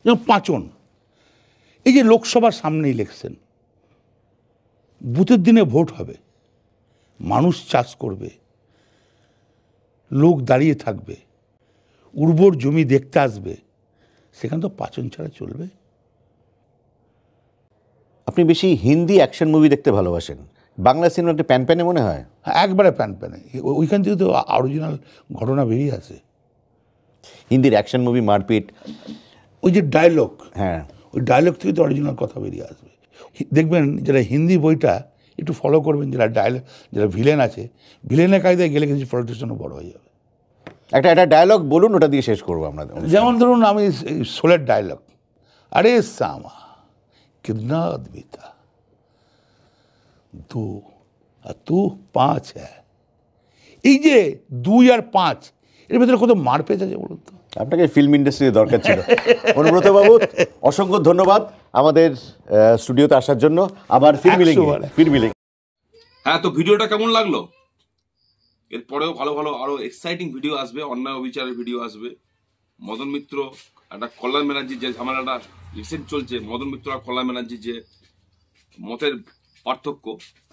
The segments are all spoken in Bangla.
যেমন পাঁচন, এই যে লোকসভার সামনে ইলেকশন, বুথের দিনে ভোট হবে, মানুষ চাষ করবে, লোক দাঁড়িয়ে থাকবে, উর্বর জমি দেখতে আসবে, সেখানে তো পাচন ছাড়া চলবে? আপনি বেশি হিন্দি অ্যাকশন মুভি দেখতে ভালোবাসেন, বাংলা সিনেমা একটা প্যান প্যানে মনে হয়? একবারে প্যান প্যানে, ওইখান থেকে তো অরিজিনাল ঘটনা বেরিয়ে আসে। হিন্দির অ্যাকশন মুভি মারপিট, ওই যে ডায়লগ, হ্যাঁ, ওই ডায়লগ থেকে তো অরিজিনাল কথা বেরিয়ে আসবে। দেখবেন যারা হিন্দি বইটা একটু ফলো করবেন, যারা ডায়লগ, যারা ভিলেন আছে, ভিলেনের কায়দায় গেলে কিছু পলিটিশিয়ানও বড় হয়ে যাবে। একটা ডায়লগ বলুন, ওটা দিয়ে শেষ করবো আমরা। যেমন ধরুন, আমি শোলের ডায়লগ, আরে সামা কিতনা আদমি থা, দু আর তু পাঁচ হ্যাঁ। এই যে 2 আর 5, এর ভেতরে কত মারপেচ আছে বলুন তো। আপনাকে ফিল্ম ইন্ডাস্ট্রিতে দরকার ছিল। অনুব্রত বাবু, অসংখ্য ধন্যবাদ আমাদের স্টুডিওতে আসার জন্য। আবার ফির মিলেঙ্গে। হ্যাঁ, তো ভিডিওটা কেমন লাগলো? এরপরেও ভালো ভালো আরো এক্সাইটিং ভিডিও আসবে, অন্যায় অবিচারের ভিডিও আসবে। মদন মিত্র, একটা কল্যাণ ব্যানার্জির যে ঝামেলাটা রিসেন্ট চলছে, মদন মিত্র আর কল্যাণ ব্যানার্জির যে মতের পার্থক্য,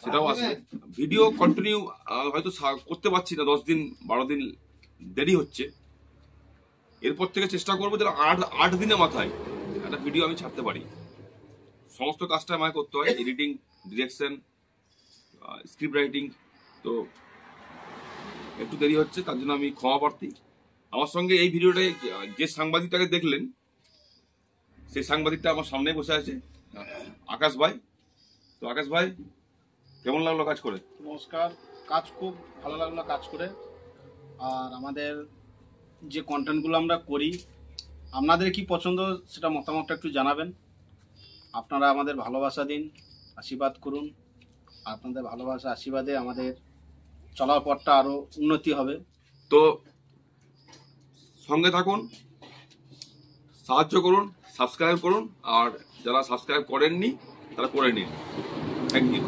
সেটাও আসবে। ভিডিও কন্টিনিউ হয়তো করতে পারছি না, 10 দিন 12 দিন দেরি হচ্ছে। এরপর থেকে চেষ্টা করবো যেন 8 দিনের মাথায় একটা ভিডিও আমি ছাড়তে পারি। সমস্ত কাজটা আমায় করতে হয়, এডিটিং, ডিরেকশন, স্ক্রিপ্ট রাইটিং, তো একটু দেরি হচ্ছে, তার জন্য আমি ক্ষমা প্রার্থী। আমার সঙ্গে এই ভিডিওটায় যে সাংবাদিকটাকে দেখলেন, সেই সাংবাদিকটা আমার সামনে বসে আছে, আকাশ ভাই। তো আকাশ ভাই, কেমন লাগলো কাজ করে? নমস্কার। কাজ খুব ভালো লাগলো কাজ করে। আর আমাদের যে কন্টেন্টগুলো আমরা করি, আপনাদের কি পছন্দ সেটা মতামতটা একটু জানাবেন। আপনারা আমাদের ভালোবাসা দিন, আশীর্বাদ করুন। আপনাদের ভালোবাসা আশীর্বাদে আমাদের চলার পথটা আরও উন্নতি হবে। তো সঙ্গে থাকুন, সাহায্য করুন, সাবস্ক্রাইব করুন, আর যারা সাবস্ক্রাইব করেননি তারা করে নিন। Thank you.